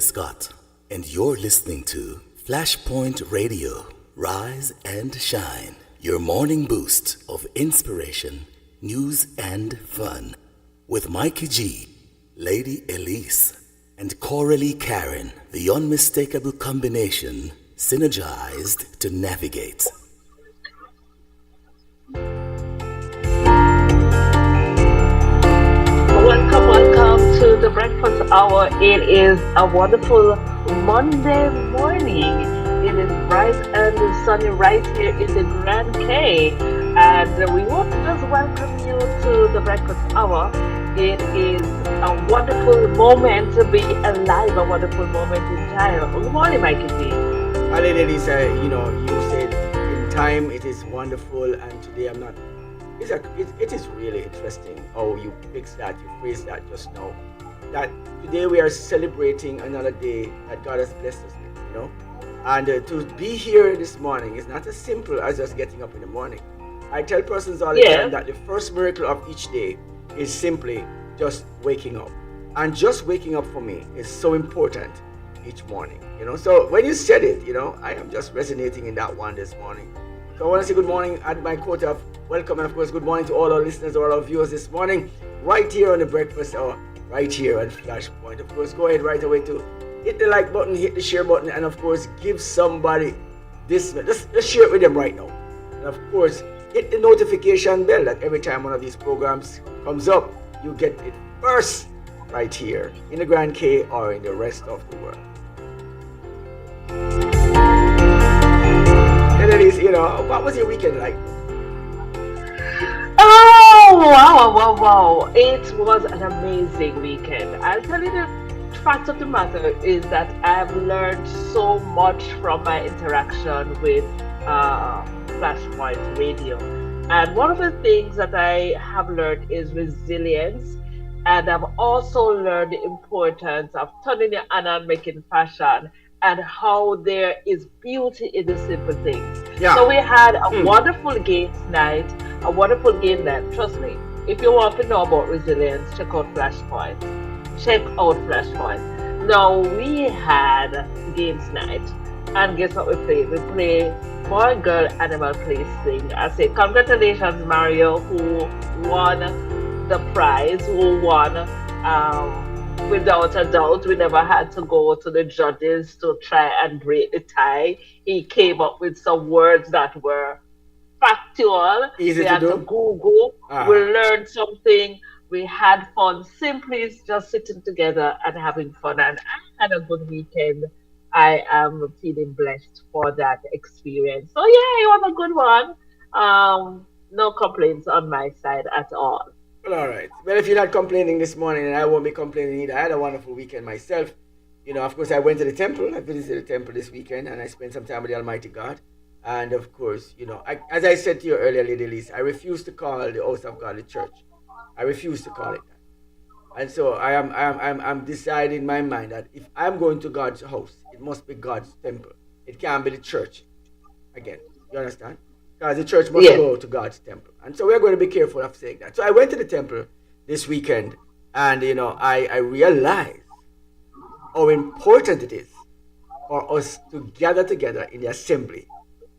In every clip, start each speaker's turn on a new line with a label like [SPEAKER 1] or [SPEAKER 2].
[SPEAKER 1] Scott, and you're listening to Flashpoint Radio. Rise and shine. Your morning boost of inspiration, news, and fun. With Mikey G, Lady Elise, and Coralie Karen, the unmistakable combination, synergized to navigate.
[SPEAKER 2] Welcome to the Breakfast Hour. It is a wonderful Monday morning. It is bright and sunny right here in the Grand K. And we want to just welcome you to the Breakfast Hour. It is a wonderful moment to be alive, a wonderful moment in time. Good morning, Mikey G.
[SPEAKER 3] Hi, Lady Lisa. You said in time it is wonderful, and today I'm not. It is really interesting how you fix that, you phrase that just now. That today we are celebrating another day that God has blessed us with, And to be here this morning is not as simple as just getting up in the morning. I tell persons all the time that the first miracle of each day is simply just waking up. And just waking up for me is so important each morning, So when you said it, I am just resonating in that one this morning. So I want to say good morning at my quote of welcome, and of course good morning to all our listeners, all our viewers this morning, right here on the Breakfast Hour, right here at Flashpoint. Of course, go ahead right away to hit the like button, hit the share button, and of course give somebody this, let's share it with them right now. And of course, hit the notification bell that every time one of these programs comes up, you get it first right here in the Grand K or in the rest of the world. And it is, what was your weekend like?
[SPEAKER 2] Oh, wow. It was an amazing weekend. I'll tell you the fact of the matter is that I've learned so much from my interaction with Flashpoint Radio. And one of the things that I have learned is resilience. And I've also learned the importance of turning your hand and making fashion, and how there is beauty in the simple things. Yeah. So we had a wonderful game night. Trust me, if you want to know about resilience, check out Flashpoint. Now, we had games night, and guess what we played? We played Boy Girl Animal Play Sing. I say congratulations, Mario, who won the prize, without a doubt. We never had to go to the judges to try and break the tie. He came up with some words that were factual.
[SPEAKER 3] Easy
[SPEAKER 2] we
[SPEAKER 3] to
[SPEAKER 2] had
[SPEAKER 3] do.
[SPEAKER 2] to Google. We learned something. We had fun. Simply just sitting together and having fun. And I had a good weekend. I am feeling blessed for that experience. So yeah, it was a good one. No complaints on my side at all.
[SPEAKER 3] Well, all right. Well, if you're not complaining this morning, and I won't be complaining either, I had a wonderful weekend myself. Of course, I went to the temple. I visited the temple this weekend, and I spent some time with the Almighty God. And of course, as I said to you earlier, Lady Elise, I refuse to call the house of God the church. I refuse to call it that. And so I'm deciding in my mind that if I'm going to God's house, it must be God's temple. It can't be the church. Again, you understand? Because the church must go to God's temple. And so we're going to be careful of saying that. So I went to the temple this weekend, and I realized how important it is for us to gather together in the assembly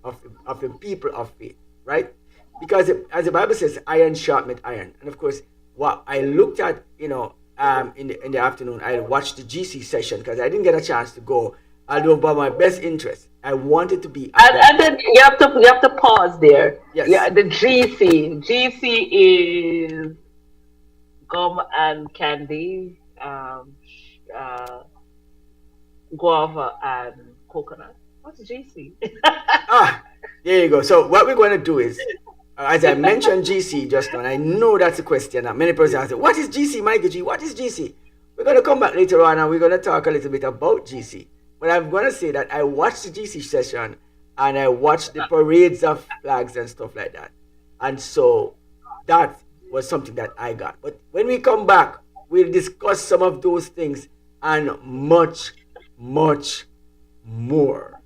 [SPEAKER 3] of the people of faith, right? Because as the Bible says, iron sharpeneth iron. And of course, what I looked at, in the afternoon, I watched the GC session because I didn't get a chance to go. Although by my best interest, I wanted to be.
[SPEAKER 2] And then you have to pause there.
[SPEAKER 3] Yes.
[SPEAKER 2] Yeah, the GC is gum and candy, guava and coconut. What's GC?
[SPEAKER 3] There you go. So what we're going to do is, as I mentioned GC just now, and I know that's a question that many persons ask, what is GC, Michael G? What is GC? We're going to come back later on and we're going to talk a little bit about GC. But I'm going to say that I watched the GC session and I watched the parades of flags and stuff like that. And so that was something that I got. But when we come back, we'll discuss some of those things and much, much more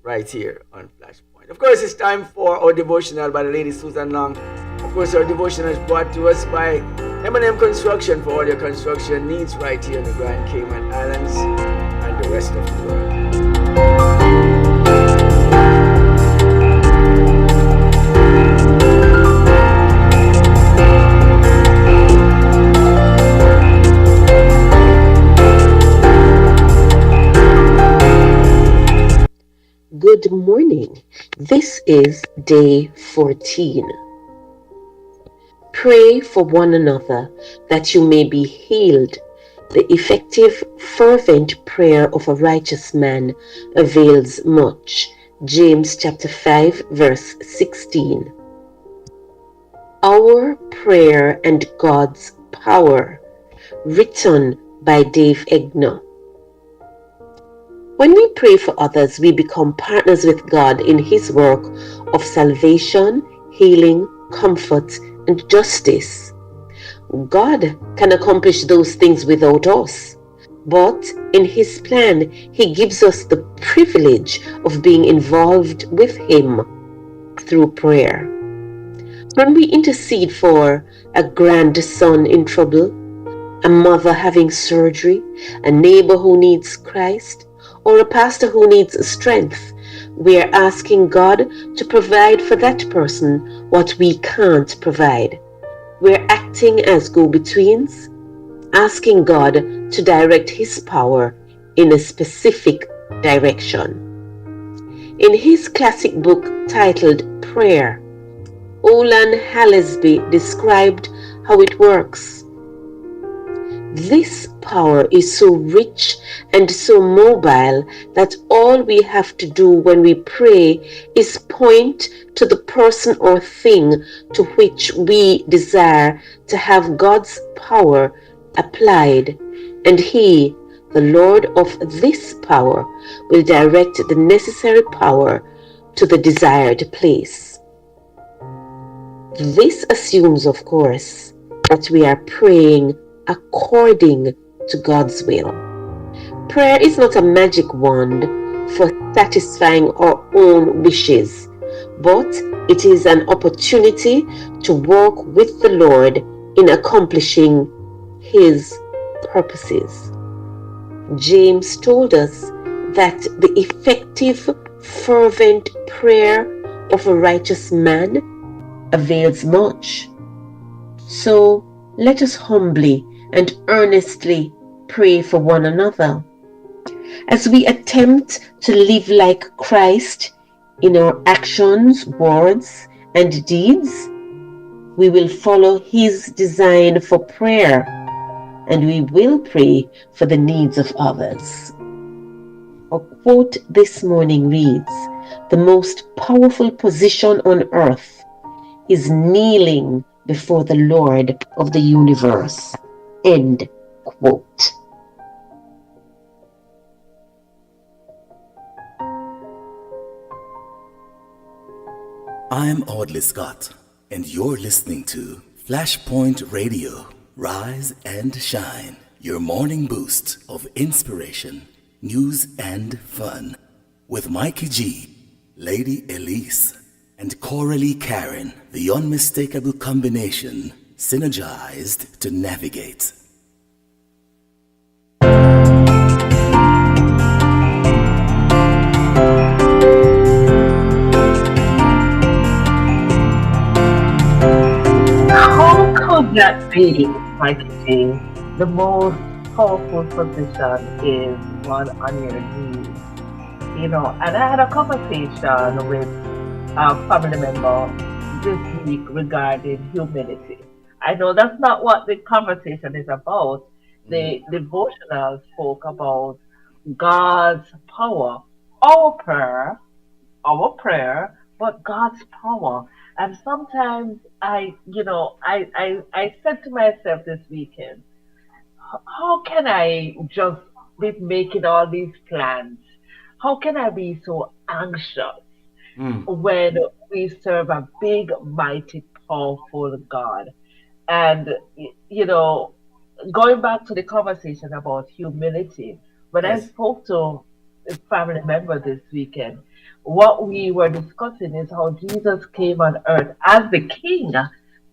[SPEAKER 3] right here on Flashpoint. Of course, it's time for our devotional by the lady Susan Long. Of course, our devotional is brought to us by M&M Construction for all your construction needs right here in the Grand Cayman Islands. rest of the world.
[SPEAKER 4] Good morning. This is day 14. Pray for one another that you may be healed. The effective, fervent prayer of a righteous man avails much. James chapter 5 verse 16. Our Prayer and God's Power, written by Dave Egner. When we pray for others, we become partners with God in His work of salvation, healing, comfort, and justice. God can accomplish those things without us, but in His plan, He gives us the privilege of being involved with Him through prayer. When we intercede for a grandson in trouble, a mother having surgery, a neighbor who needs Christ, or a pastor who needs strength, we are asking God to provide for that person what we can't provide. We're acting as go-betweens, asking God to direct His power in a specific direction. In his classic book titled Prayer, Olan Hallesby described how it works. This power is so rich and so mobile that all we have to do when we pray is point to the person or thing to which we desire to have God's power applied, and He, the Lord of this power, will direct the necessary power to the desired place. This assumes, of course, that we are praying according to God's will. Prayer is not a magic wand for satisfying our own wishes, but it is an opportunity to walk with the Lord in accomplishing His purposes. James told us that the effective, fervent prayer of a righteous man avails much. So let us humbly and earnestly pray for one another. As we attempt to live like Christ in our actions, words, and deeds, we will follow His design for prayer, and we will pray for the needs of others. Our quote this morning reads, "The most powerful position on earth is kneeling before the Lord of the universe." End quote.
[SPEAKER 1] I'm Audley Scott, and you're listening to Flashpoint Radio, Rise and Shine, your morning boost of inspiration, news, and fun. With Mikey G, Lady Elise, and Coralie Karen, the unmistakable combination, synergized to navigate.
[SPEAKER 2] How could that be, Mikey G? The most powerful position is one on your knees. And I had a conversation with a family member this week regarding humility. I know that's not what the conversation is about. The devotional spoke about God's power, our prayer, but God's power. And sometimes I said to myself this weekend, how can I just be making all these plans? How can I be so anxious when we serve a big, mighty, powerful God? And, going back to the conversation about humility, when I
[SPEAKER 3] Yes.
[SPEAKER 2] spoke to a family member this weekend, what we were discussing is how Jesus came on earth as the king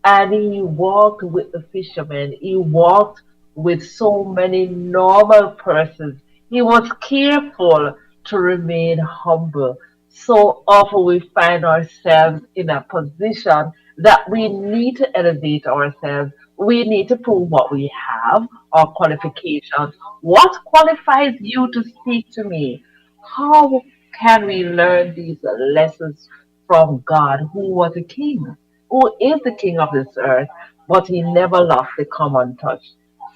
[SPEAKER 2] and he walked with the fishermen. He walked with so many normal persons. He was careful to remain humble. So often we find ourselves in a position that we need to elevate ourselves. We need to prove what we have, our qualifications. What qualifies you to speak to me? How can we learn these lessons from God, who was a king, who is the king of this earth, but he never lost the common touch?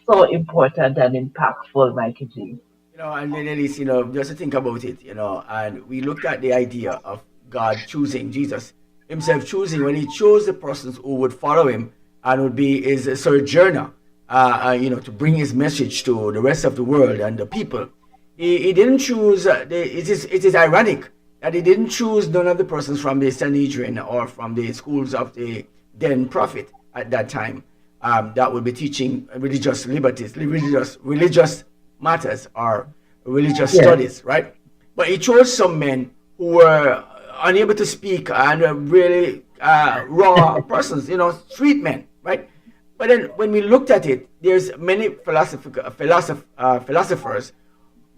[SPEAKER 2] So important and impactful, Mikey G.
[SPEAKER 3] And then at least, just to think about it, and we looked at the idea of God choosing Jesus, himself choosing when he chose the persons who would follow him and would be his sojourner, to bring his message to the rest of the world and the people. He didn't choose, it is ironic that he didn't choose none of the persons from the Sanhedrin or from the schools of the then prophet at that time that would be teaching religious liberties, religious matters or religious studies, right? But he chose some men who were unable to speak and were really raw persons, street men, right? But then when we looked at it, there's many philosophers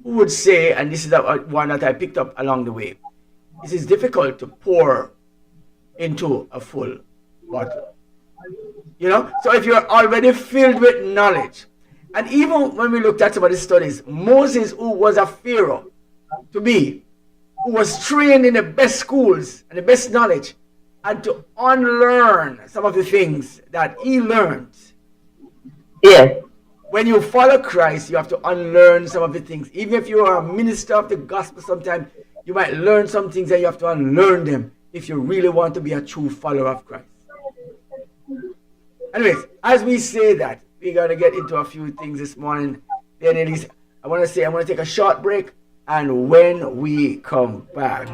[SPEAKER 3] who would say, and this is one that I picked up along the way, this is difficult to pour into a full bottle. So if you're already filled with knowledge, and even when we looked at some of the studies, Moses, who was a pharaoh to be, who was trained in the best schools and the best knowledge, and to unlearn some of the things that he learned.
[SPEAKER 2] Yes.
[SPEAKER 3] When you follow Christ, you have to unlearn some of the things. Even if you are a minister of the gospel, sometimes you might learn some things and you have to unlearn them if you really want to be a true follower of Christ. Anyways, as we say that, we're going to get into a few things this morning. Then at least I want to take a short break, and when we come back,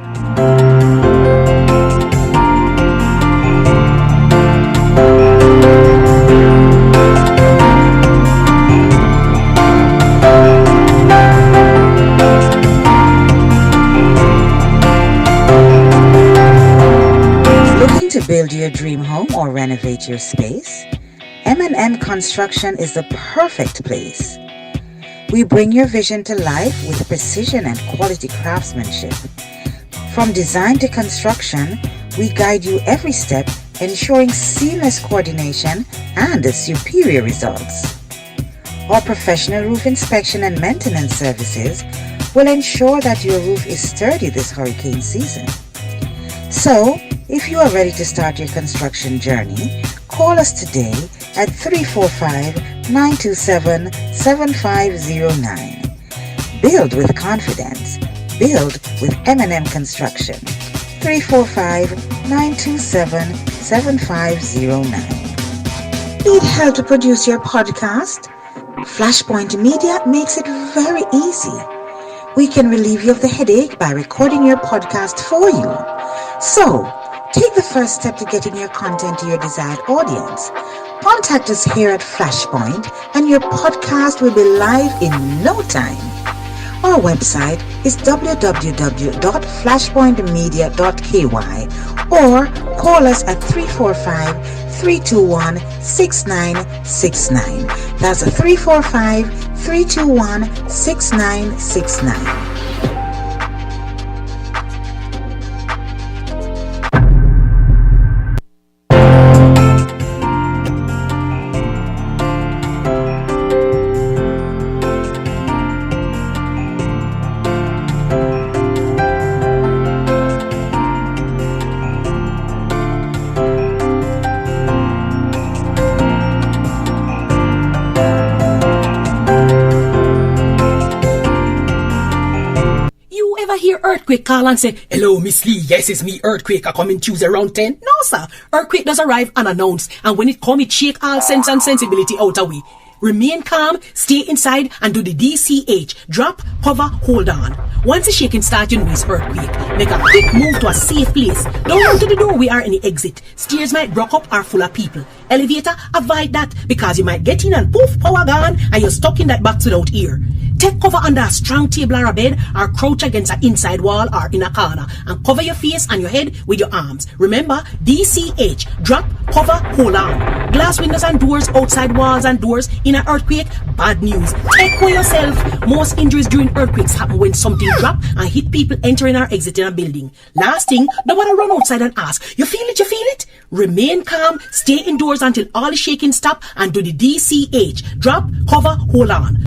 [SPEAKER 5] looking to build your dream home or renovate your space? M&M Construction is the perfect place. We bring your vision to life with precision and quality craftsmanship. From design to construction, we guide you every step, ensuring seamless coordination and superior results. Our professional roof inspection and maintenance services will ensure that your roof is sturdy this hurricane season. So, if you are ready to start your construction journey, call us today at 345-927-7509. Build with confidence. Build with M&M Construction. 345-927-7509. Need help to produce your podcast? Flashpoint Media makes it very easy. We can relieve you of the headache by recording your podcast for you. So, take the first step to getting your content to your desired audience. Contact us here at Flashpoint and your podcast will be live in no time. Our website is www.flashpointmedia.ky or call us at 345-321-6969. That's 345-321-6969.
[SPEAKER 6] Earthquake call and say, "Hello, Miss Lee. Yes, it's me, Earthquake. I come in Tuesday around 10. No, sir. Earthquake does arrive unannounced. And when it come, it shake all sense and sensibility out away. Remain calm, stay inside, and do the DCH. Drop, cover, hold on. Once the shaking starts, you know it's earthquake. Make a quick move to a safe place. Don't run to the doorway or any exit. Stairs might block up or full of people. Elevator, avoid that because you might get in and poof, power gone, and you're stuck in that box without ear. Take cover under a strong table or a bed, or crouch against an inside wall or in a corner, and cover your face and your head with your arms. Remember, DCH, drop, cover, hold on. Glass windows and doors, outside walls and doors in an earthquake, bad news. Take care yourself. Most injuries during earthquakes happen when something drop and hit people entering or exiting a building. Last thing, don't want to run outside and ask, you feel it, you feel it? Remain calm, stay indoors until all the shaking stop, and do the DCH, drop, cover, hold on.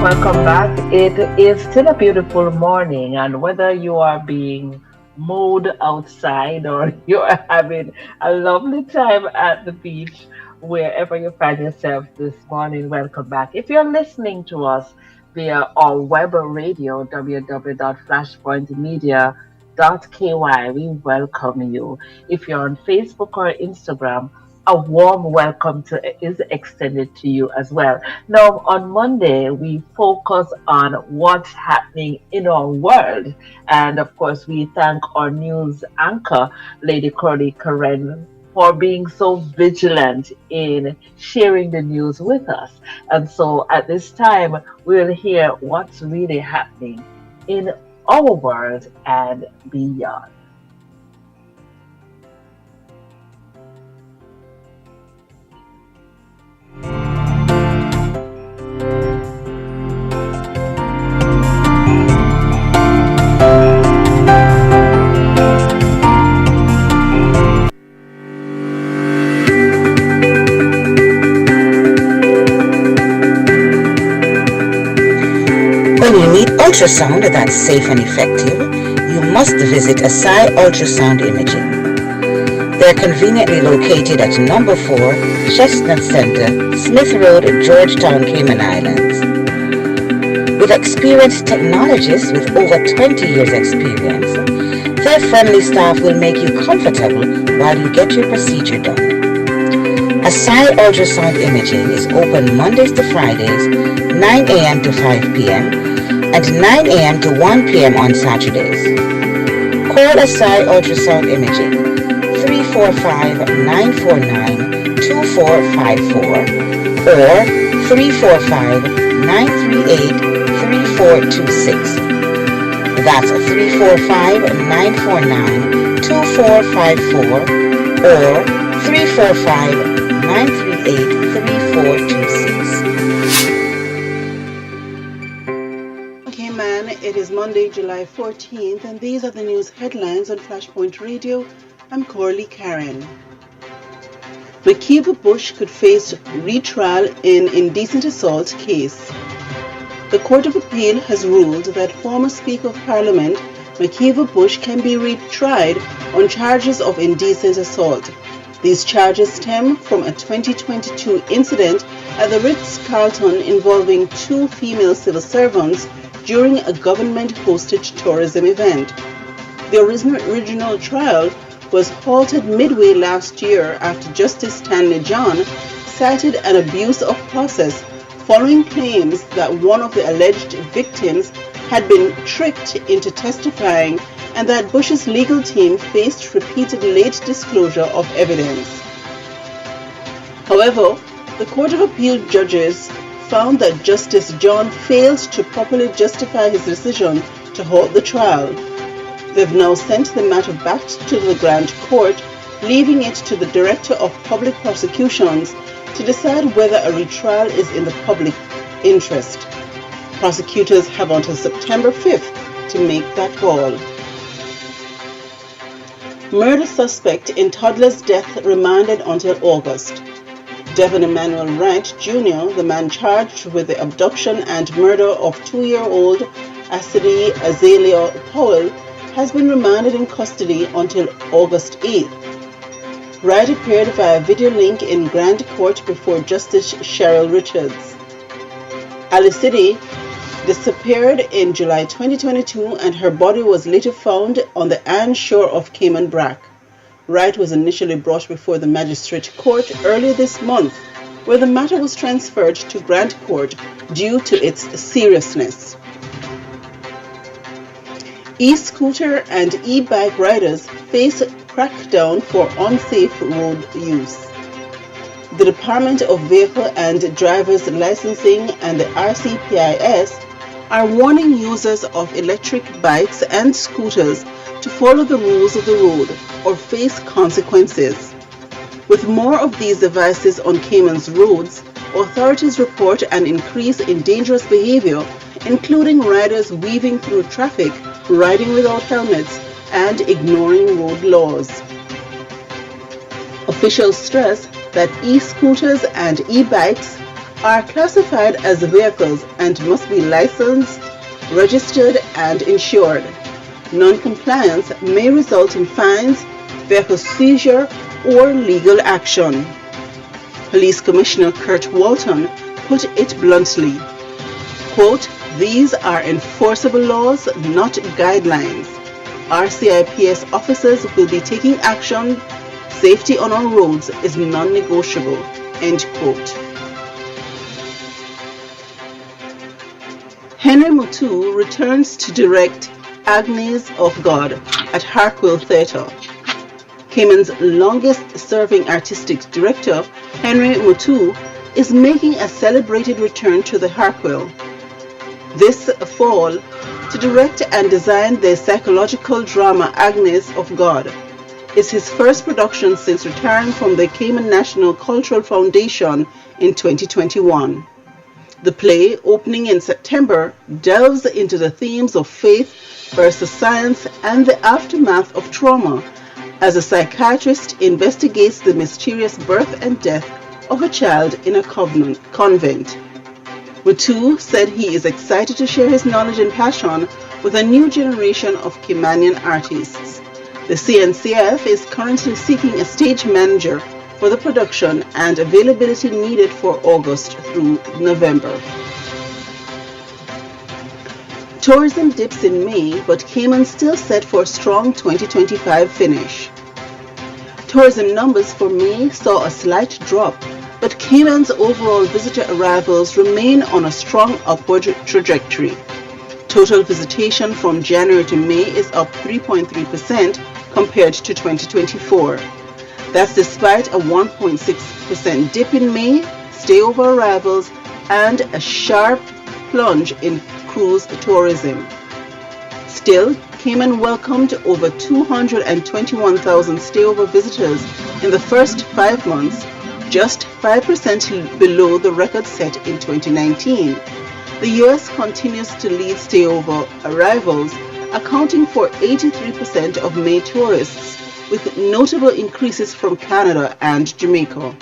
[SPEAKER 2] Welcome back. It is still a beautiful morning, and whether you are being mowed outside or you are having a lovely time at the beach, wherever you find yourself this morning, welcome back. If you're listening to us via our web radio, www.flashpointmedia.ky, we welcome you. If you're on Facebook or Instagram, a warm welcome is extended to you as well. Now, on Monday, we focus on what's happening in our world. And of course, we thank our news anchor, Lady Curly Karen, for being so vigilant in sharing the news with us. And so at this time, we'll hear what's really happening in our world and beyond.
[SPEAKER 5] When you need ultrasound that's safe and effective, you must visit Asai Ultrasound Imaging. They're conveniently located at number 4, Chestnut Center, Smith Road, Georgetown, Cayman Islands. With experienced technologists with over 20 years experience, their friendly staff will make you comfortable while you get your procedure done. Asai Ultrasound Imaging is open Mondays to Fridays, 9 a.m. to 5 p.m. and 9 a.m. to 1 p.m. on Saturdays. Call Asai Ultrasound Imaging 345-949-2454 or 345-938-3426. That's 345-949-2454 or 345-938-3426.
[SPEAKER 7] Okay, man, it is Monday, July 14th, and these are the news headlines on Flashpoint Radio. I'm Corley Karen. Makiva Bush could face retrial in indecent assault case. The Court of Appeal has ruled that former Speaker of Parliament Makiva Bush can be retried on charges of indecent assault. These charges stem from a 2022 incident at the Ritz-Carlton involving 2 female civil servants during a government-hosted tourism event. The original trial was halted midway last year after Justice Stanley John cited an abuse of process following claims that one of the alleged victims had been tricked into testifying and that Bush's legal team faced repeated late disclosure of evidence. However, the Court of Appeal judges found that Justice John failed to properly justify his decision to halt the trial. They've now sent the matter back to the Grand Court, leaving it to the Director of Public Prosecutions to decide whether a retrial is in the public interest. Prosecutors have until September 5th to make that call. Murder suspect in toddler's death remanded until August. Devon Emmanuel Wright Jr., the man charged with the abduction and murder of 2-year-old Asidee Azalea Powell, has been remanded in custody until August 8th. Wright appeared via video link in Grand Court before Justice Cheryl Richards. Alicidi disappeared in July 2022 and her body was later found on the Anne shore of Cayman Brac. Wright was initially brought before the magistrate court earlier this month, where the matter was transferred to Grant Court due to its seriousness. E-scooter and e-bike riders face crackdown for unsafe road use. The Department of Vehicle and Drivers Licensing and the RCPIS are warning users of electric bikes and scooters to follow the rules of the road or face consequences. With more of these devices on Cayman's roads, authorities report an increase in dangerous behavior, including riders weaving through traffic, riding without helmets, and ignoring road laws. Officials stress that e-scooters and e-bikes are classified as vehicles and must be licensed, registered, and insured. Non-compliance may result in fines, vehicle seizure, or legal action. Police Commissioner Kurt Walton put it bluntly, quote, "These are enforceable laws, not guidelines. RCIPS officers will be taking action. Safety on our roads is non-negotiable," end quote. Henry Mutu returns to direct Agnes of God at Hartwell Theatre. Cayman's longest-serving artistic director, Henry Mutu, is making a celebrated return to the Hartwell this fall to direct and design the psychological drama Agnes of God. It's his first production since retiring from the Cayman National Cultural Foundation in 2021. The play, opening in September, delves into the themes of faith versus science and the aftermath of trauma as a psychiatrist investigates the mysterious birth and death of a child in a convent. Mutu said he is excited to share his knowledge and passion with a new generation of Caymanian artists. The CNCF is currently seeking a stage manager for the production and availability needed for August through November. Tourism dips in May, but Cayman still set for a strong 2025 finish. Tourism numbers for May saw a slight drop, but Cayman's overall visitor arrivals remain on a strong upward trajectory. Total visitation from January to May is up 3.3% compared to 2024. That's despite a 1.6% dip in May, stayover arrivals, and a sharp plunge in cruise tourism. Still, Cayman welcomed over 221,000 stayover visitors in the first 5 months, just 5% below the record set in 2019. The U.S. continues to lead stayover arrivals, accounting for 83% of May tourists, with notable increases from Canada and Jamaica.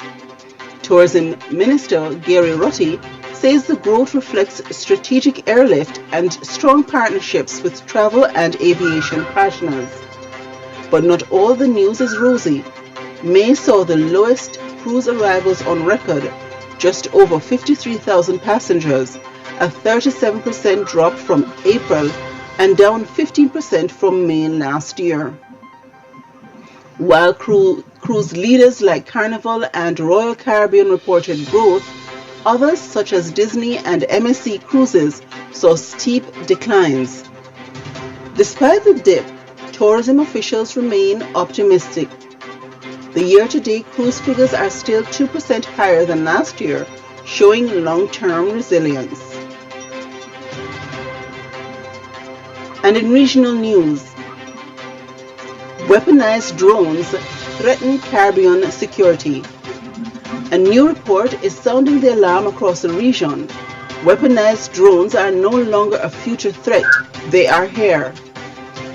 [SPEAKER 7] Tourism Minister Gary Rutty says the growth reflects strategic airlift and strong partnerships with travel and aviation partners. But not all the news is rosy. May saw the lowest cruise arrivals on record, just over 53,000 passengers, a 37% drop from April and down 15% from May last year. While cruise leaders like Carnival and Royal Caribbean reported growth, others such as Disney and MSC Cruises saw steep declines. Despite the dip, tourism officials remain optimistic. The year-to-date cruise figures are still 2% higher than last year, showing long-term resilience. And in regional news, weaponized drones threaten Caribbean security. A new report is sounding the alarm across the region. Weaponized drones are no longer a future threat, they are here.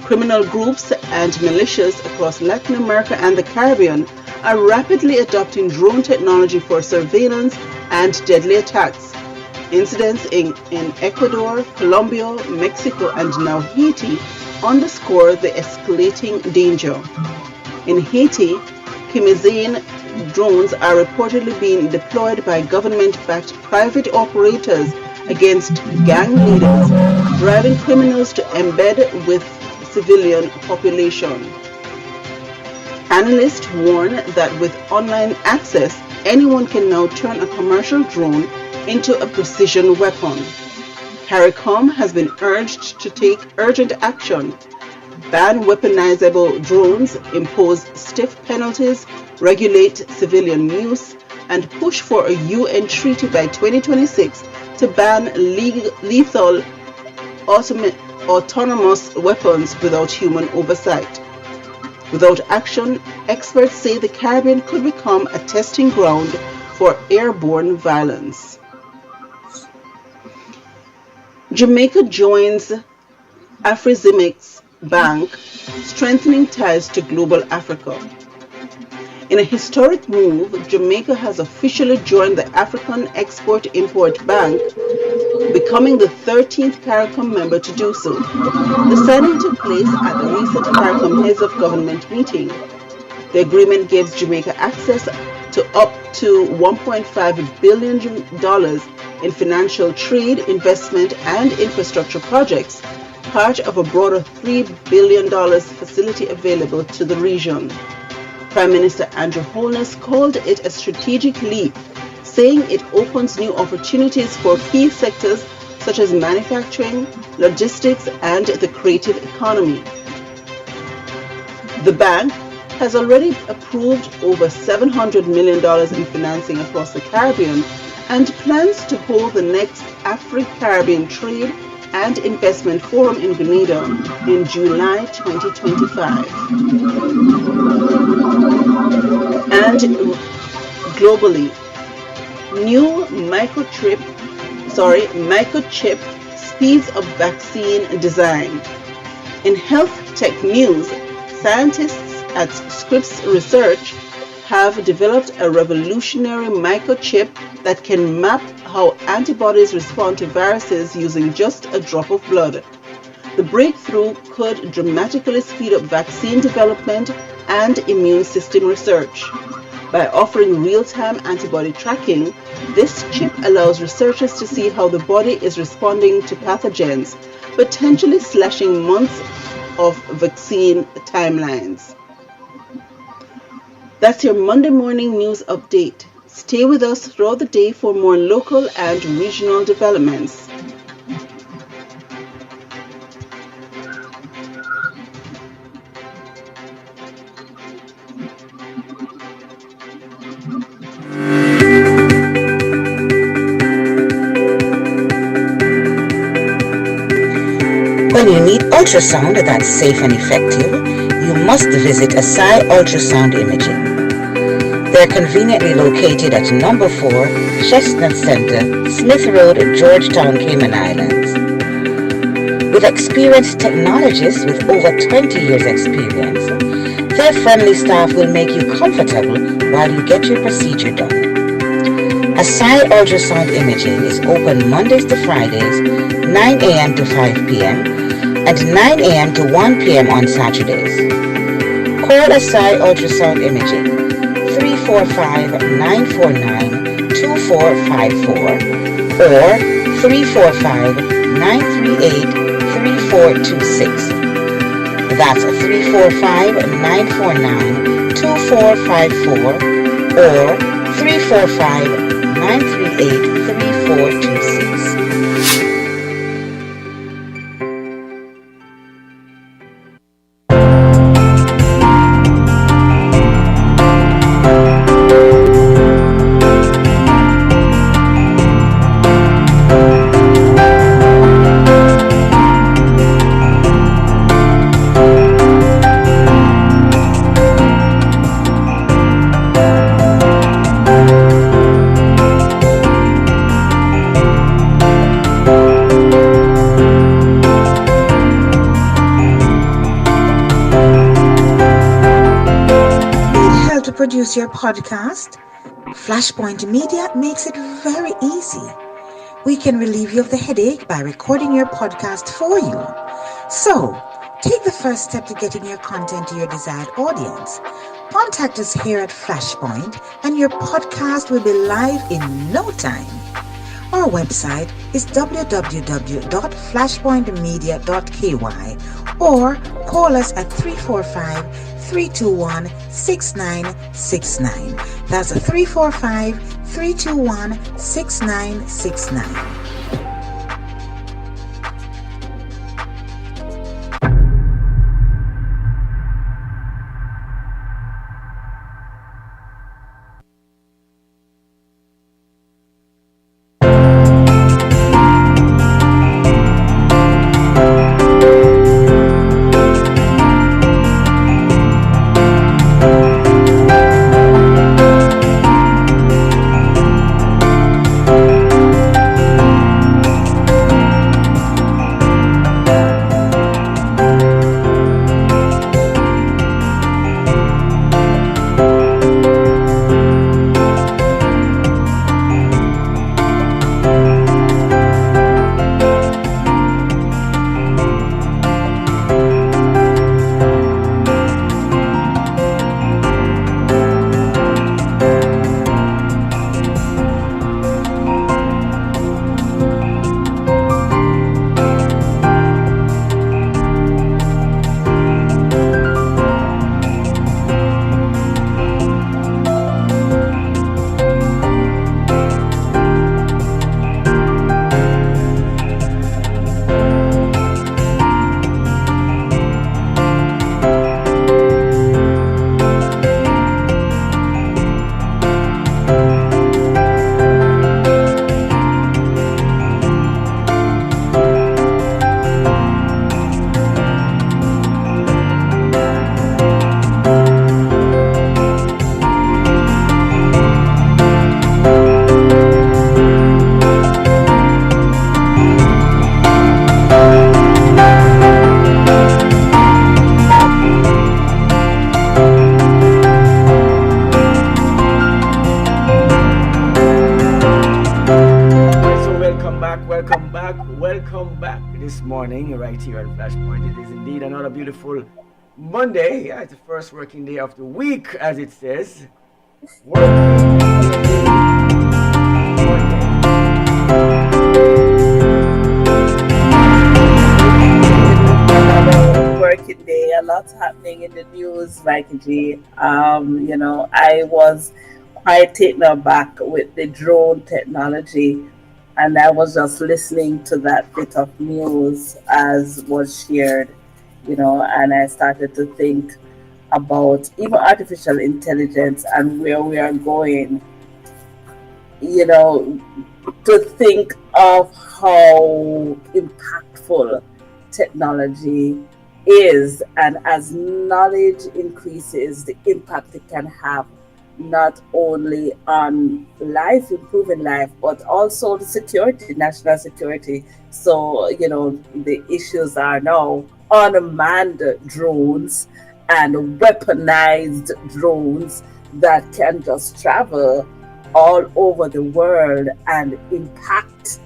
[SPEAKER 7] Criminal groups and militias across Latin America and the Caribbean are rapidly adopting drone technology for surveillance and deadly attacks. Incidents in Ecuador, Colombia, Mexico, and now Haiti underscore the escalating danger. In Haiti, Kimizane drones are reportedly being deployed by government-backed private operators against gang leaders, bribing criminals to embed with civilian population. Analysts warn that with online access, anyone can now turn a commercial drone into a precision weapon. CARICOM has been urged to take urgent action, ban weaponizable drones, impose stiff penalties, regulate civilian use, and push for a UN treaty by 2026 to ban lethal autonomous weapons without human oversight. Without action, experts say the Caribbean could become a testing ground for airborne violence. Jamaica joins Afreximbank Bank, strengthening ties to global Africa. In a historic move, Jamaica has officially joined the African Export-Import Bank, becoming the 13th CARICOM member to do so. The signing took place at the recent CARICOM Heads of Government meeting. The agreement gives Jamaica access to up to $1.5 billion in financial trade, investment, and infrastructure projects, part of a broader $3 billion facility available to the region. Prime Minister Andrew Holness called it a strategic leap, saying it opens new opportunities for key sectors such as manufacturing, logistics, and the creative economy. The bank has already approved over $700 million in financing across the Caribbean and plans to hold the next Afro-Caribbean Trade and Investment Forum in Grenada in July 2025. And globally, new microchip speeds up vaccine design. In health tech news, scientists at Scripps Research have developed a revolutionary microchip that can map how antibodies respond to viruses using just a drop of blood. The breakthrough could dramatically speed up vaccine development and immune system research. By offering real-time antibody tracking, this chip allows researchers to see how the body is responding to pathogens, potentially slashing months of vaccine timelines. That's your Monday morning news update. Stay with us throughout the day for more local and regional developments.
[SPEAKER 5] When you need ultrasound that's safe and effective, you must visit Asai Ultrasound Imaging. They're conveniently located at number 4 Chestnut Center, Smith Road, Georgetown, Cayman Islands. With experienced technologists with over 20 years experience, their friendly staff will make you comfortable while you get your procedure done. Asai Ultrasound Imaging is open Mondays to Fridays, 9 a.m. to 5 p.m. and 9 a.m. to 1 p.m. on Saturdays. Call Asai Ultrasound Imaging 345-949-2454 or 345-938-3426. That's 345-949-2454 or 345-938-3426. Produce your podcast? Flashpoint Media makes it very easy. We can relieve you of the headache by recording your podcast for you. So, take the first step to getting your content to your desired audience. Contact us here at Flashpoint and your podcast will be live in no time. Our website is www.flashpointmedia.ky or call us at 345-321-6969. That's 345-321-6969.
[SPEAKER 3] Welcome back this morning right here on Flashpoint. It is indeed another beautiful Monday. Yeah, it's the first working day of the week, as it says.
[SPEAKER 2] Working day, a lot happening in the news, Mikey G. I was quite taken aback with the drone technology, and I was just listening to that bit of news as was shared, and I started to think about even artificial intelligence and where we are going, to think of how impactful technology is, and as knowledge increases, the impact it can have not only on life, improving life, but also the security, national security. So, the issues are now unmanned drones and weaponized drones that can just travel all over the world and impact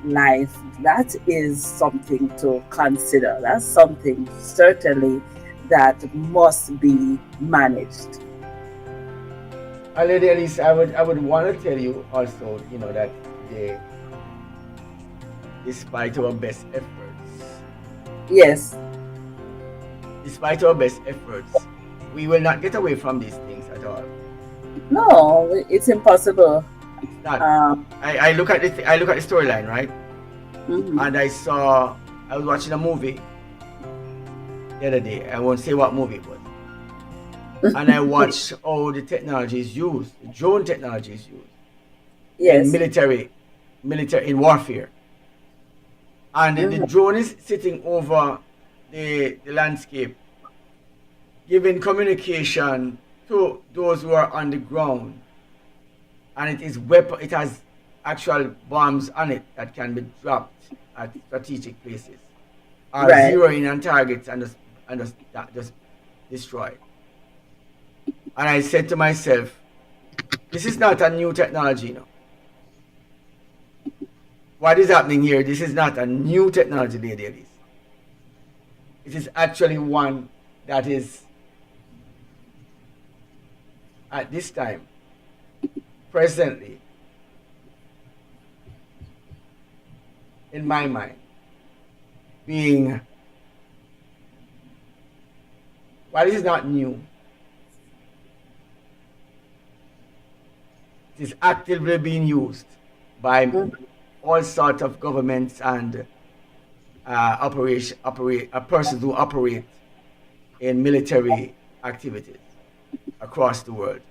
[SPEAKER 2] life. That is something to consider. That's something certainly that must be managed.
[SPEAKER 3] Lady Alice, I would want to tell you also, that despite our best efforts,
[SPEAKER 2] yes,
[SPEAKER 3] despite our best efforts, we will not get away from these things at all.
[SPEAKER 2] No, it's impossible.
[SPEAKER 3] It's not. I look at the storyline, right?
[SPEAKER 2] Mm-hmm.
[SPEAKER 3] And I was watching a movie the other day. I won't say what movie it was. And I watched how the technology is used, the drone technology is used
[SPEAKER 2] yes.
[SPEAKER 3] in military in warfare. And the drone is sitting over the landscape, giving communication to those who are on the ground. And it has actual bombs on it that can be dropped at strategic places, or zeroing on targets and just destroy. And I said to myself, this is not a new technology, What is happening here? This is not a new technology, ladies. It is actually one that is, at this time, presently, in my mind, being, while it is not new, it is actively being used by all sorts of governments and persons who operate in military activities across the world.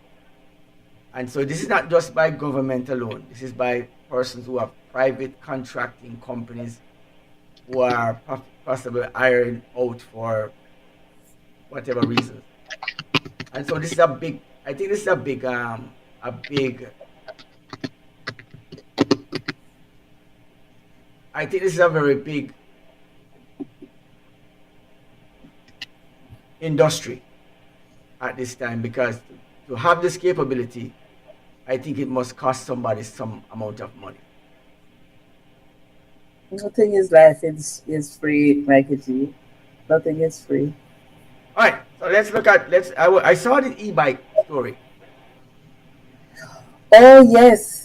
[SPEAKER 3] And so this is not just by government alone. This is by persons who have private contracting companies who are possibly hired out for whatever reason. And so this is a big, I think this is a big I think this is a very big industry at this time, because to have this capability, I think it must cost somebody some amount of money.
[SPEAKER 2] Nothing is life is free, Mikey G. Nothing is free.
[SPEAKER 3] All right, so let's look at I saw the e-bike story.
[SPEAKER 2] Oh yes.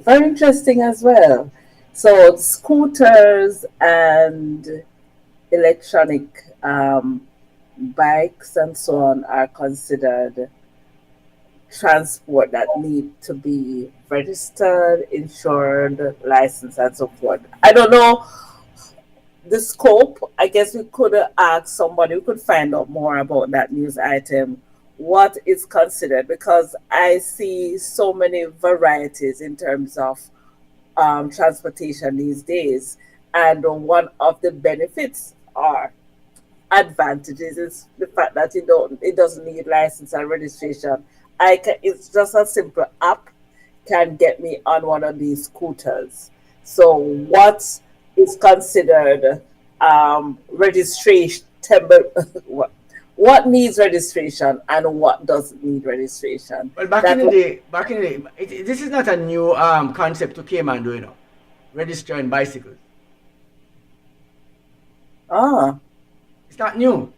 [SPEAKER 2] Very interesting as well. So scooters and electronic bikes and so on are considered transport that need to be registered, insured, licensed, and so forth. I don't know the scope. I guess we could ask somebody, we could find out more about that news item, what is considered, because I see so many varieties in terms of transportation these days, and one of the benefits or advantages is the fact that it doesn't need license and registration. It's just a simple app can get me on one of these scooters. So what is considered registration? What needs registration and what doesn't need registration?
[SPEAKER 3] Well, back in the day, this is not a new concept to Cayman, you know, registering bicycles. It's not new.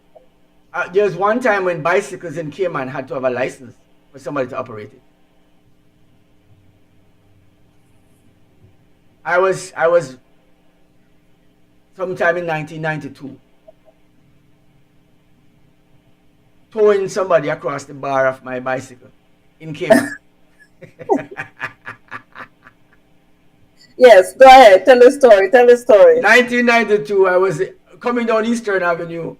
[SPEAKER 3] There's one time when bicycles in Cayman had to have a license for somebody to operate it. I was sometime in 1992 towing somebody across the bar of my bicycle in Cayman.
[SPEAKER 2] Yes, go ahead. Tell the story.
[SPEAKER 3] 1992, I was coming down Eastern Avenue.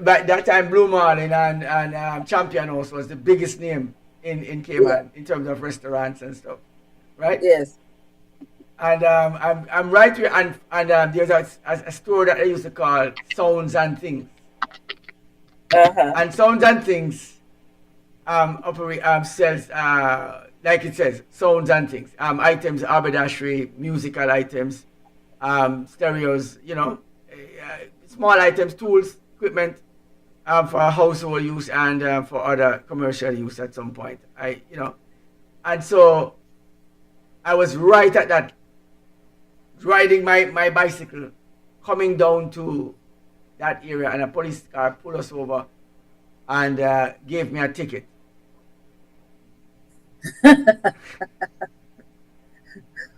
[SPEAKER 3] By that time, Blue Marlin and Champion House was the biggest name in Cayman in terms of restaurants and stuff, right?
[SPEAKER 2] Yes.
[SPEAKER 3] And I'm right here, and there's a store that I used to call Sounds and Things. And Sounds and Things sells, like it says, Sounds and Things, items, haberdashery, musical items, stereos, you know, small items, tools, equipment for household use and for other commercial use at some point. And so I was right at that, riding my bicycle, coming down to that area, and a police car pulled us over and gave me a ticket.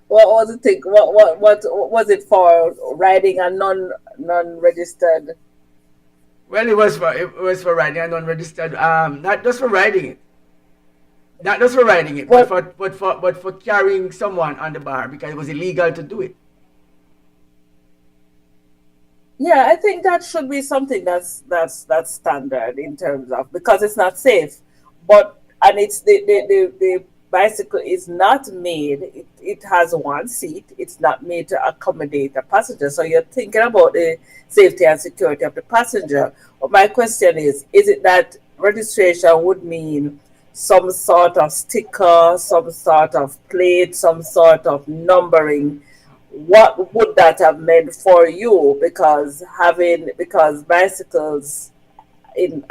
[SPEAKER 2] What was the thing? What was it for? Riding a non-registered?
[SPEAKER 3] Well, it was for riding a non-registered. Not just for riding it. Not just for riding it, but for carrying someone on the bar, because it was illegal to do it.
[SPEAKER 2] Yeah, I think that should be something that's standard in terms of, because it's not safe. And it's the bicycle is not made. It has one seat. It's not made to accommodate a passenger. So you're thinking about the safety and security of the passenger. But my question is it that registration would mean some sort of sticker, some sort of plate, some sort of numbering? What would that have meant for you? Because bicycles, in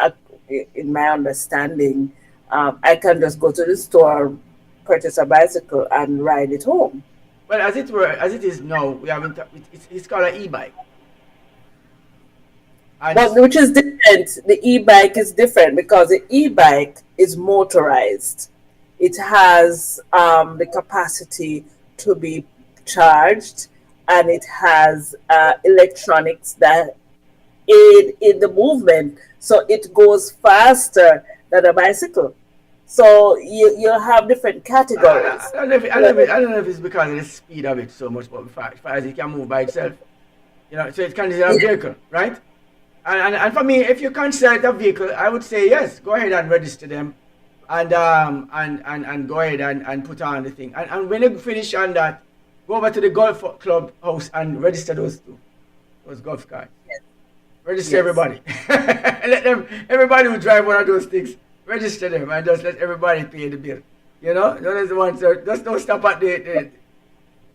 [SPEAKER 2] my understanding, I can just go to the store, purchase a bicycle, and ride it home.
[SPEAKER 3] Well, as it is now, we haven't. It's called an e-bike.
[SPEAKER 2] Which is different. The e-bike is different because the e-bike is motorized. It has the capacity to be charged, and it has electronics that aid in the movement, so it goes faster than a bicycle. So you have different categories.
[SPEAKER 3] I don't know if it's because of the speed of it so much, but as far as it can move by itself, so it's considered a vehicle, right? And for me, if you consider it a vehicle, I would say yes, go ahead and register them, and go ahead and put on the thing. And when you finish on that, go over to the golf club house and register those golf carts.
[SPEAKER 2] Yes.
[SPEAKER 3] Register everybody. Let them, everybody who drive one of those things, register them and just let everybody pay the bill. Those the ones that just don't stop at the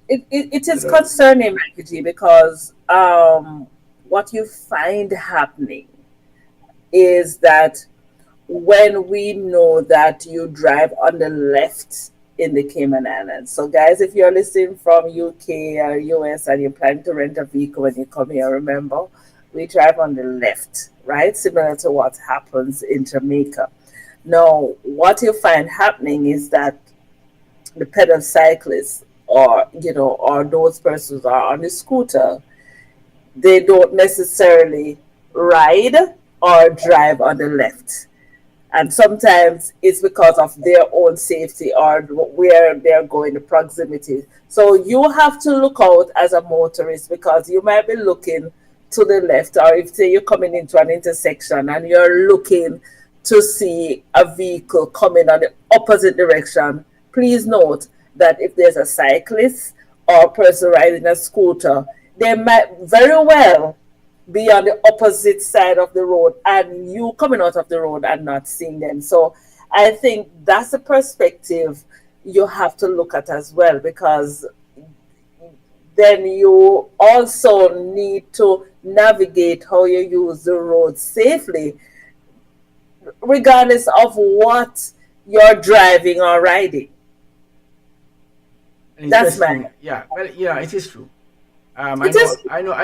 [SPEAKER 2] It is concerning, Mikey G, because what you find happening is that when we know that you drive on the left in the Cayman Islands. So guys, if you're listening from UK or US and you're planning to rent a vehicle when you come here, remember, we drive on the left, right? Similar to what happens in Jamaica. Now, what you find happening is that the pedal cyclists or those persons who are on the scooter, they don't necessarily ride or drive on the left. And sometimes it's because of their own safety or where they're going, the proximity. So you have to look out as a motorist, because you might be looking to the left, or if say you're coming into an intersection and you're looking to see a vehicle coming on the opposite direction. Please note that if there's a cyclist or a person riding a scooter, they might very well be on the opposite side of the road and you coming out of the road and not seeing them. So I think that's a perspective you have to look at as well, because then you also need to navigate how you use the road safely, regardless of what you're driving or riding. That's mine.
[SPEAKER 3] Yeah, well, it is true. I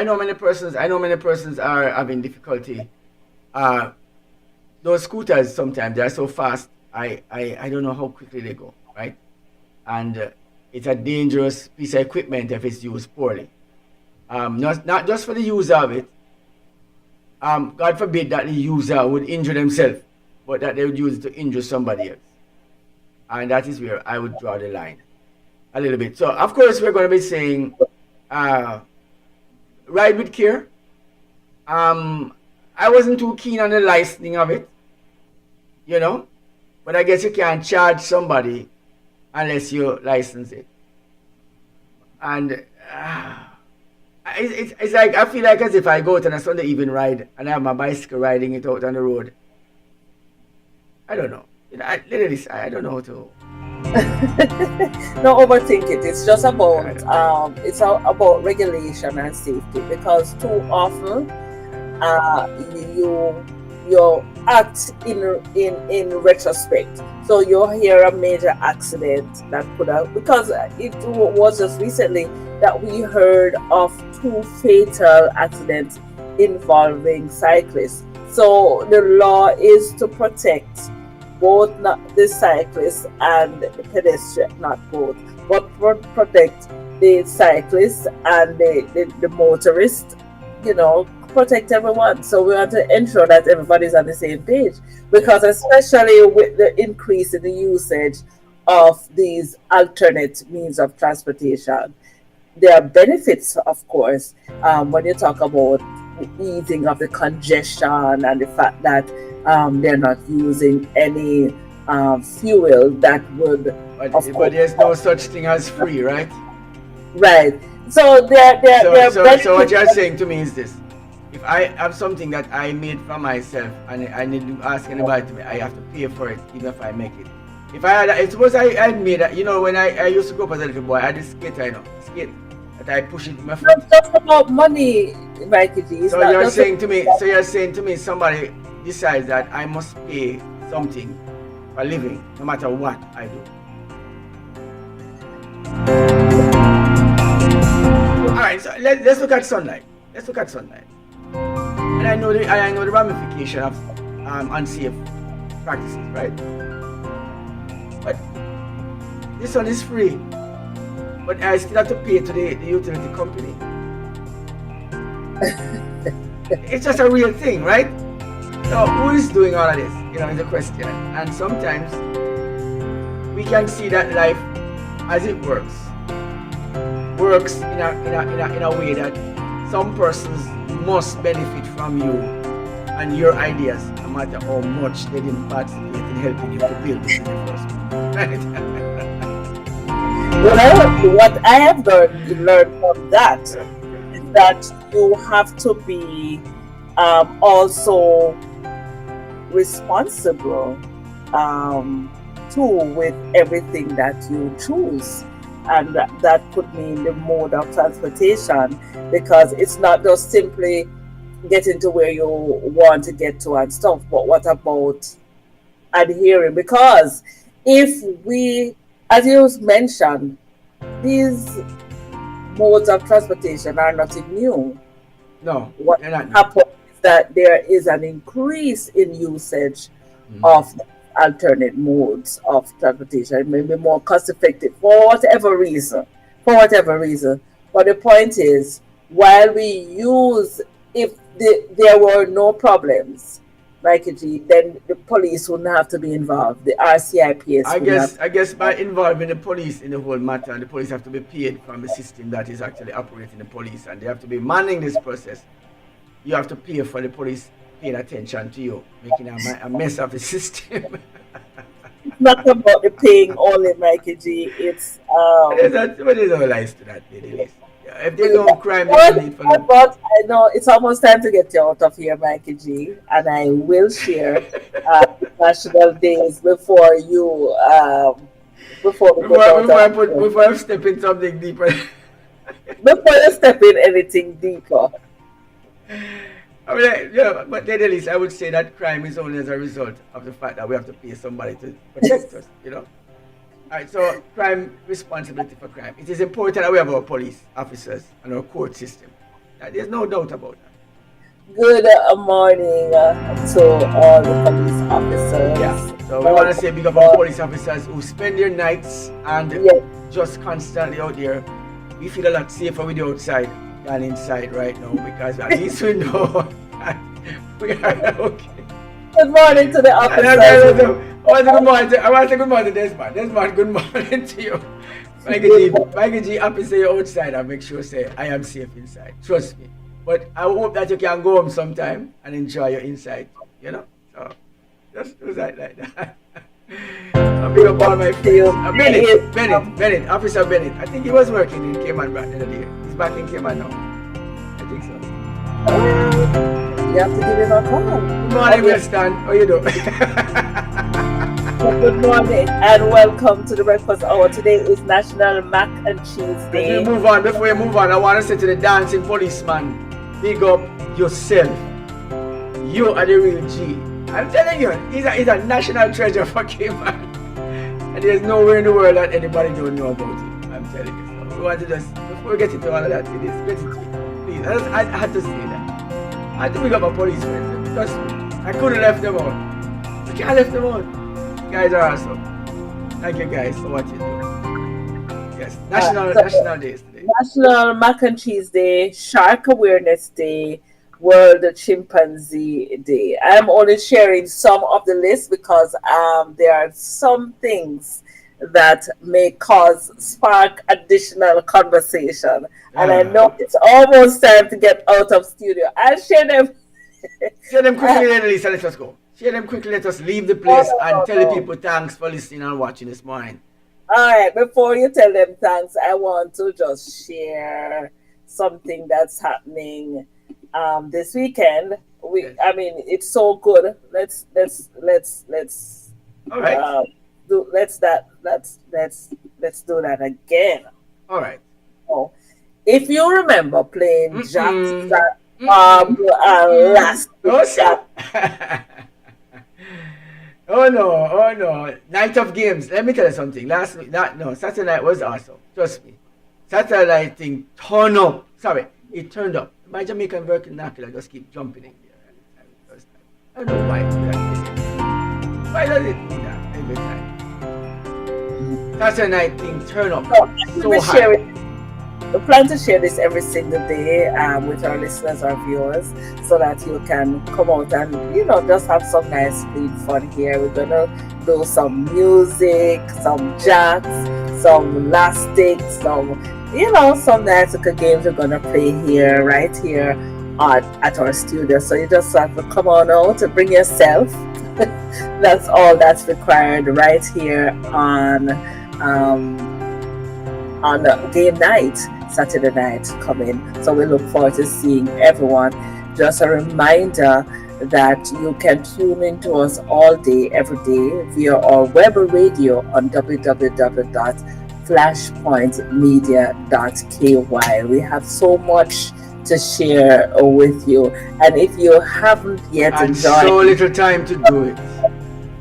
[SPEAKER 3] know many persons are having difficulty. Those scooters sometimes they're so fast. I don't know how quickly they go, right? And it's a dangerous piece of equipment if it's used poorly. Not just for the user of it. God forbid that the user would injure themselves, but that they would use it to injure somebody else. And that is where I would draw the line a little bit. So, of course, we're going to be saying ride with care. I wasn't too keen on the licensing of it, but I guess you can't charge somebody unless you license it. And it's like, I feel like as if I go out on a Sunday evening ride and I have my bicycle riding it out on the road. I don't know. I don't know how to.
[SPEAKER 2] Don't overthink it. It's just about regulation and safety, because too often you act in retrospect. So you hear a major accident that could have, because it was just recently that we heard of 2 fatal accidents involving cyclists. So the law is to protect both the cyclists and the pedestrian, not both, but protect the cyclists and the motorists, protect everyone. So we want to ensure that everybody's on the same page, because especially with the increase in the usage of these alternate means of transportation, there are benefits, of course, when you talk about the easing of the congestion and the fact that they're not using any fuel that would.
[SPEAKER 3] But there's no such thing as free, right?
[SPEAKER 2] Right. So
[SPEAKER 3] so what you're saying to me is this: if I have something that I made for myself and I need to ask anybody to, I have to pay for it, even if I make it. If I suppose I had made that, when I used to go up as a little boy, I had this skate, skate that I push it with my foot.
[SPEAKER 2] It's not just about money, Mikey G.
[SPEAKER 3] So you're saying to me, somebody decides that I must pay something for living, no matter what I do. All right, so let's look at sunlight. And I know the ramification of unsafe practices, right? But this one is free. but I still have to pay to the utility company. It's just a real thing, right? So who is doing all of this? Is a question. And sometimes we can see that life as it works in a way that some persons must benefit from you and your ideas, no matter how much they didn't participate in helping you to build this in the first place. Right?
[SPEAKER 8] Well, what I have learned from that is that you have to be also responsible too with everything that you choose, and that could mean the mode of transportation, because it's not just simply getting to where you want to get to and stuff, but what about adhering? Because if we, as you mentioned, these modes of transportation are nothing new.
[SPEAKER 3] No,
[SPEAKER 8] what
[SPEAKER 3] they're not.
[SPEAKER 8] happens is that there is an increase in usage of alternate modes of transportation. It may be more cost effective for whatever reason. But the point is, while we use, if there were no problems, Mikey G, then the police wouldn't have to be involved. The RCIPS.
[SPEAKER 3] I guess by involving the police in the whole matter, the police have to be paid from the system that is actually operating the police, and they have to be manning this process. You have to pay for the police paying attention to you, making a mess of the system.
[SPEAKER 8] It's not about the paying only, Mikey G. It's
[SPEAKER 3] there's no lies to that, ladies. If they don't crime,
[SPEAKER 8] but I know it's almost time to get you out of here, Mikey G, and I will share national days before you
[SPEAKER 3] before I step in something deeper.
[SPEAKER 8] Before you step in anything deeper.
[SPEAKER 3] I mean, but at least I would say that crime is only as a result of the fact that we have to pay somebody to protect us, Alright, so crime, responsibility for crime. It is important that we have our police officers and our court system. There's no doubt about that.
[SPEAKER 8] Good morning to all the police officers.
[SPEAKER 3] Yeah, so we want to say big up our police officers who spend their nights and just constantly out there. We feel a lot safer with you outside than inside right now, because at least we know we are okay.
[SPEAKER 8] Good morning to the officers.
[SPEAKER 3] I want to say good morning to Desmond. Desmond, good morning to you. Mikey G, happy say you're outside and make sure say I am safe inside. Trust me. But I hope that you can go home sometime and enjoy your inside. So just do that like that. I'll be up all my friends. Bennett, Officer Bennett. I think he was working in Cayman back in the day. He's back in Cayman now. I think so.
[SPEAKER 8] You have to give him a call.
[SPEAKER 3] Good morning, Weston. How you doing?
[SPEAKER 8] Good morning and welcome to the Breakfast Hour. Today is National Mac and Cheese Day.
[SPEAKER 3] Before you move on, I want to say to the dancing policeman, big up yourself. You are the real G. I'm telling you, he's a national treasure for Cayman. And there's nowhere in the world that anybody don't know about him. I'm telling you. So we want to just, before we get into all of that, please, I had to say that. I had to big up my police friends because I couldn't have left them out. I can't left them out. You guys are awesome. Thank you guys for what you do. Yes, National Days today.
[SPEAKER 8] National Mac and Cheese Day, Shark Awareness Day, World Chimpanzee Day. I'm only sharing some of the list because there are some things that may spark additional conversation. And I know it's almost time to get out of studio. I'll share them.
[SPEAKER 3] Share them quickly, Lisa. Let us go. Share them quickly. Let us leave the place and tell the people thanks for listening and watching this morning.
[SPEAKER 8] All right. Before you tell them thanks, I want to just share something that's happening this weekend. It's so good. Let's
[SPEAKER 3] all right.
[SPEAKER 8] Let's do that again.
[SPEAKER 3] All right.
[SPEAKER 8] Oh, if you remember playing Jack's last
[SPEAKER 3] Oh no. Night of games. Let me tell you something. Saturday night was awesome. Trust me. Saturday night thing turned up. Sorry, it turned up. My Jamaican vernacular just keep jumping in there. I don't know why. Why does it do that every time? Saturday night thing turn up
[SPEAKER 8] So
[SPEAKER 3] so high.
[SPEAKER 8] we plan to share this every single day with our listeners, our viewers, so that you can come out and just have some nice clean fun here. We're gonna do some music, some jacks, some elastics, some nice little games we're gonna play here, right here at our studio. So you just have to come on out and bring yourself. That's all that's required right here on game night, Saturday night coming. So we look forward to seeing everyone. Just a reminder that you can tune into us all day, every day via our web radio on www.flashpointmedia.ky. We have so much to share with you, and if you haven't yet
[SPEAKER 3] And
[SPEAKER 8] enjoyed,
[SPEAKER 3] so little time to do it.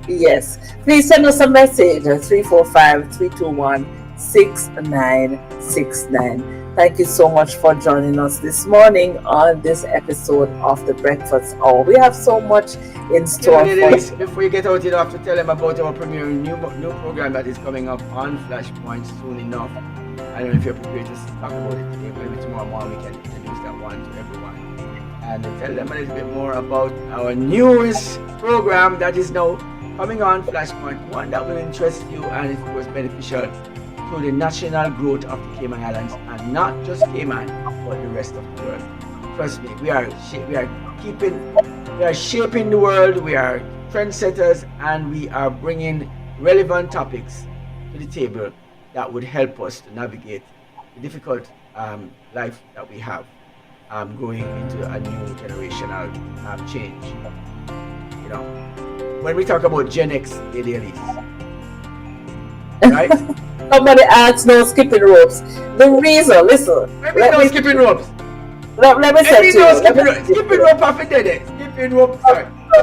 [SPEAKER 8] yes, please send us a message at 345-321-6969. Thank you so much for joining us this morning on this episode of the Breakfast Hour. We have so much in store for you.
[SPEAKER 3] Before you get out, you have to tell them about our premiere new program that is coming up on Flashpoint soon enough. I don't know if you're prepared to talk about it today, but maybe tomorrow morning we can introduce that one to everyone and tell them a little bit more about our newest program that is now coming on Flashpoint, one that will interest you and it was beneficial to the national growth of the Cayman Islands, and not just Cayman, but the rest of the world. Trust me, we are shaping the world. We are trendsetters, and we are bringing relevant topics to the table that would help us to navigate the difficult life that we have going into a new generational change. When we talk about Gen X, ladies, right?
[SPEAKER 8] Somebody asks no skipping ropes. The reason, listen.
[SPEAKER 3] Maybe no skipping ropes.
[SPEAKER 8] Let me say to you.
[SPEAKER 3] Skipping rope after dead.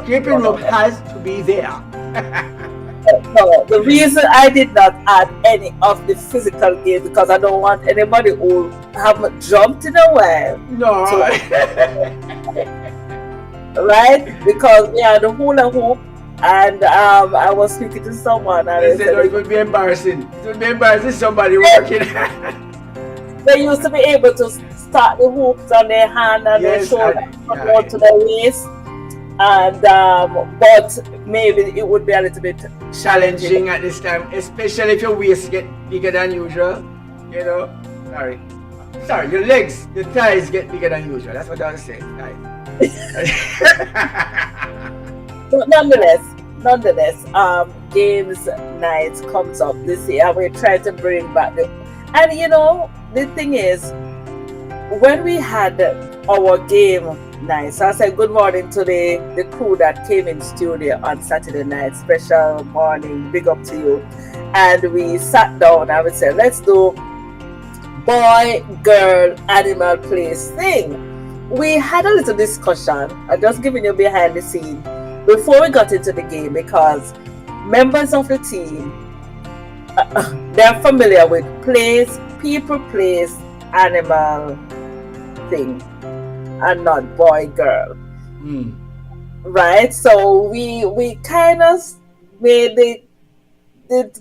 [SPEAKER 3] Skipping rope has to be there.
[SPEAKER 8] No, the reason I did not add any of the physical games because I don't want anybody who haven't jumped in a while.
[SPEAKER 3] No.
[SPEAKER 8] Right? Because the hula hoop. And I was speaking to someone and
[SPEAKER 3] they said it would be embarrassing. It would be embarrassing somebody working.
[SPEAKER 8] They used to be able to start the hoops on their hand and their shoulder to their waist. And but maybe it would be a little bit
[SPEAKER 3] challenging at this time, especially if your waist get bigger than usual. Sorry, your legs, your thighs get bigger than usual. That's what I was saying.
[SPEAKER 8] But nonetheless, games night comes up this year. We're trying to bring back the thing is, when we had our game night, so I said good morning to the crew that came in studio on Saturday night. Special morning, big up to you. And we sat down and we said, let's do boy, girl, animal place thing. We had a little discussion. I'm just giving you behind the scene before we got into the game, because members of the team, they're familiar with place, people, place, animal thing, and not boy, girl. Right? So we kind of made the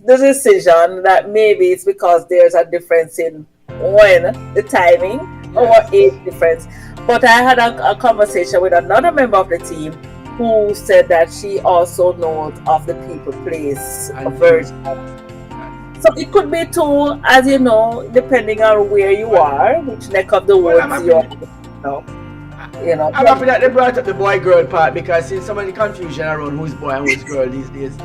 [SPEAKER 8] decision that maybe it's because there's a difference in the timing or age difference. But I had a conversation with another member of the team who said that she also knows of the people place version. So it could be two, as you know, depending on where you are, which neck of the woods you're. I'm
[SPEAKER 3] happy that they brought up the boy-girl part, because since so many confusion around who's boy and who's girl these days,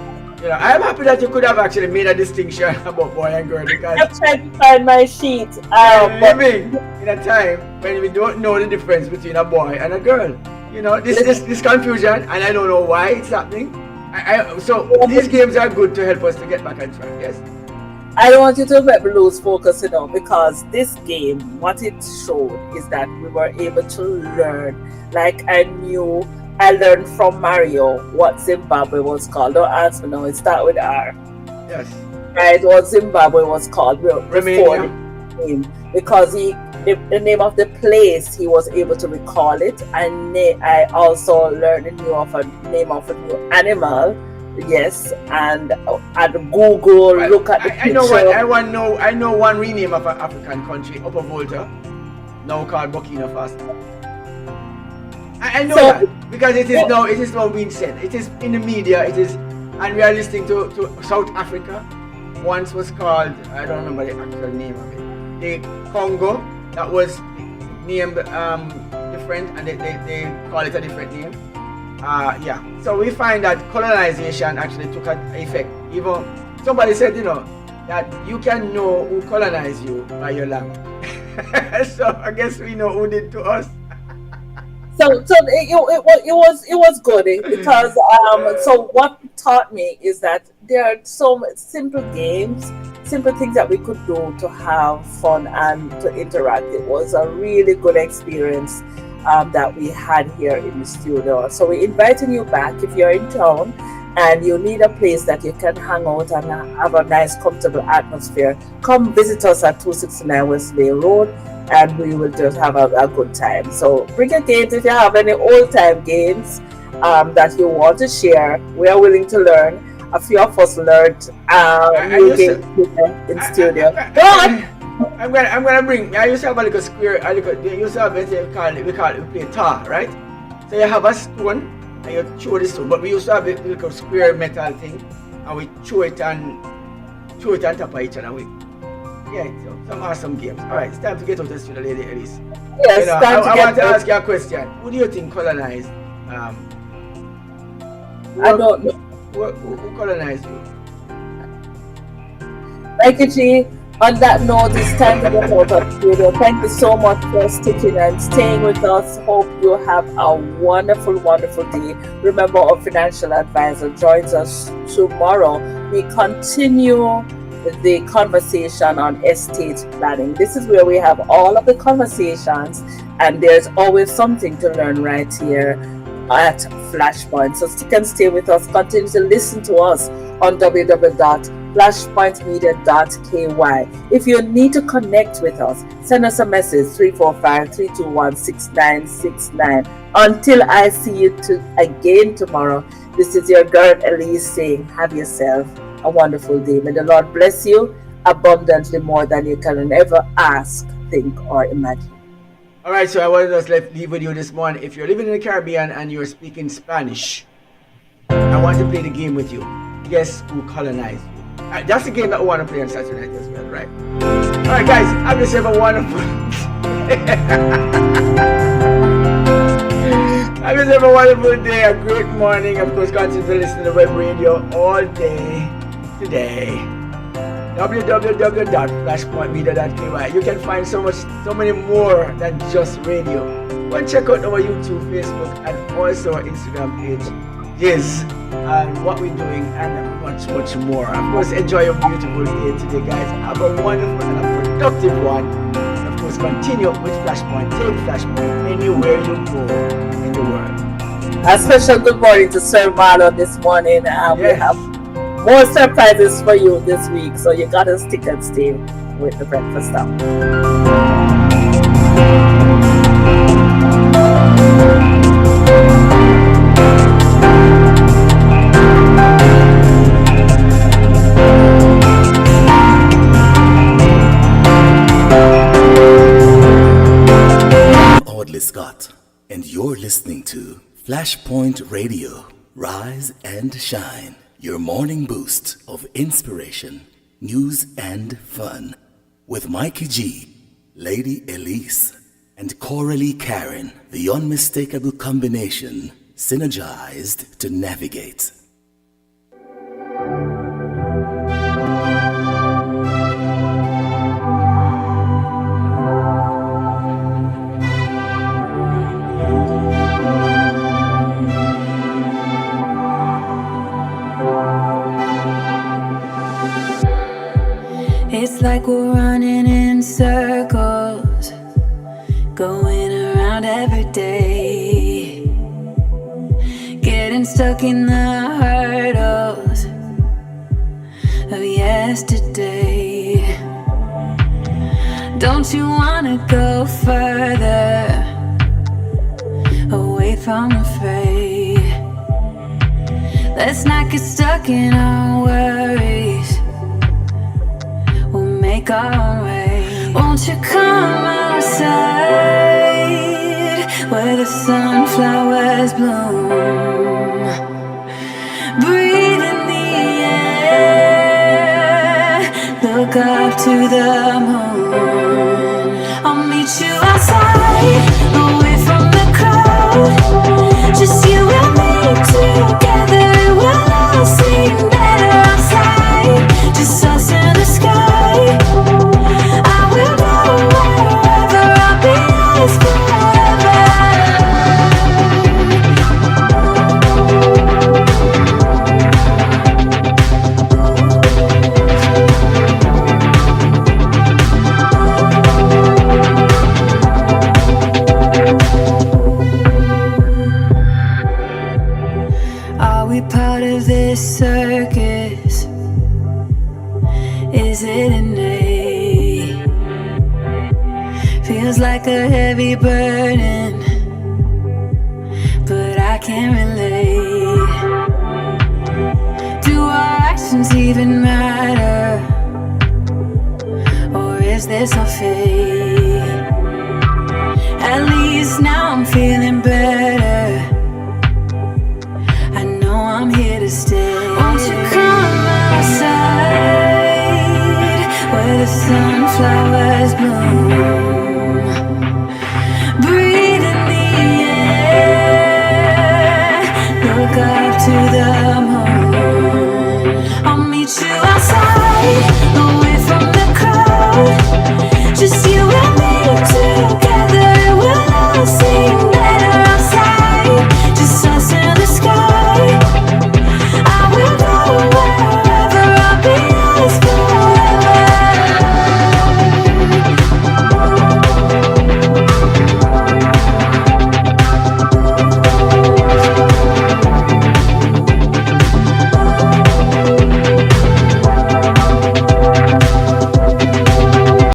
[SPEAKER 3] I'm happy that you could have actually made a distinction about boy and girl, because
[SPEAKER 8] I'm trying to find my sheet.
[SPEAKER 3] Living in a time when we don't know the difference between a boy and a girl. This confusion, and I don't know why it's happening. So these games are good to help us to get back on track. Yes.
[SPEAKER 8] I don't want you to lose focus, because this game, what it showed is that we were able to learn. Like I learned from Mario what Zimbabwe was called. Don't ask me now, it starts with R.
[SPEAKER 3] Yes.
[SPEAKER 8] Right, what Zimbabwe was called before the game, because the name of the place he was able to recall it, and I also learned the name of a new animal Yes, and at Google,
[SPEAKER 3] Well,
[SPEAKER 8] look at the
[SPEAKER 3] I know
[SPEAKER 8] picture.
[SPEAKER 3] one. I know one rename of an African country, Upper Volta, now called Burkina Faso. I know
[SPEAKER 8] So,
[SPEAKER 3] that because it is now being said. It is in the media. It is, and we are listening to South Africa. Once was called, I don't remember the actual name of it. The Congo, that was named different, and they call it a different name. Yeah. So we find that colonization actually took an effect. Even somebody said, that you can know who colonized you by your language. So I guess we know who did to us.
[SPEAKER 8] So it was good because so what it taught me is that there are some simple games, simple things that we could do to have fun and to interact. It was a really good experience that we had here in the studio. So we're inviting you back if you're in town and you need a place that you can hang out and have a nice, comfortable atmosphere. Come visit us at 269 West Bay Road, and we will just have a good time. So bring your games if you have any old-time games that you want to share. We are willing to learn. A few of us learned new games in studio. Go on!
[SPEAKER 3] I'm gonna bring. I used to have a little square. They used to have we play tar, right? So you have a stone and you throw the stone, but we used to have a little square metal thing, and we throw it on top of each other. Yeah, so some awesome games. All right, it's time to get out of the studio, Lady Elise.
[SPEAKER 8] Yes,
[SPEAKER 3] I want to ask you a question. Who do you think colonized?
[SPEAKER 8] I don't know.
[SPEAKER 3] Who colonized you?
[SPEAKER 8] Mikey G, on that note, it's time to get out of the studio. Thank you so much for sticking and staying with us. Hope you have a wonderful, wonderful day. Remember, our financial advisor joins us tomorrow. We continue the conversation on estate planning. This is where we have all of the conversations, and there's always something to learn right here at Flashpoint. So stick and stay with us. Continue to listen to us on www.flashpointmedia.ky. If you need to connect with us, send us a message 345-321-6969. Until I see you again tomorrow, this is your girl Elise saying, have yourself a wonderful day. May the Lord bless you abundantly more than you can ever ask, think, or imagine.
[SPEAKER 3] All right, so I want to just leave with you this morning. If you're living in the Caribbean and you're speaking Spanish, I want to play the game with you. Guess who colonized you? That's the game that we want to play on Saturday night as well, right? All right, guys, have yourself a wonderful have yourself a wonderful day, a great morning. Of course, continue to listen to web radio all day today. www.flashpointmedia.ky. You can find so many more than just radio. Go and check out our YouTube, Facebook, and also our Instagram page. Yes, and what we're doing, and much more. Of course, enjoy your beautiful day today, guys. Have a wonderful and a productive one. And of course, continue with Flashpoint. Take Flashpoint anywhere you go in the world.
[SPEAKER 8] A special good morning to Sir Marlon this morning.
[SPEAKER 3] Yes.
[SPEAKER 8] We have more surprises for you this week, so you gotta stick and stay with the breakfast stuff.
[SPEAKER 1] Audley Scott, and you're listening to Flashpoint Radio. Rise and shine. Your morning boost of inspiration, news, and fun. With Mikey G, Lady Elise, and Coralie Karen. The unmistakable combination, synergized to navigate.
[SPEAKER 9] It's like we're running in circles, going around every day, getting stuck in the hurdles of yesterday. Don't you wanna go further away from the fray? Let's not get stuck in our worries. We'll make our own way. Won't you come outside where the sunflowers bloom? Breathe in the air. Look up to the moon. I'll meet you outside, away from the crowd. Just you and me together, it will all seem better outside. Just us in the sky. I will go wherever, I'll be yours forever. Are we part of this circus? Is it innate? Feels like a heavy burden, but I can't relate. Do our actions even matter? Or is this a fate?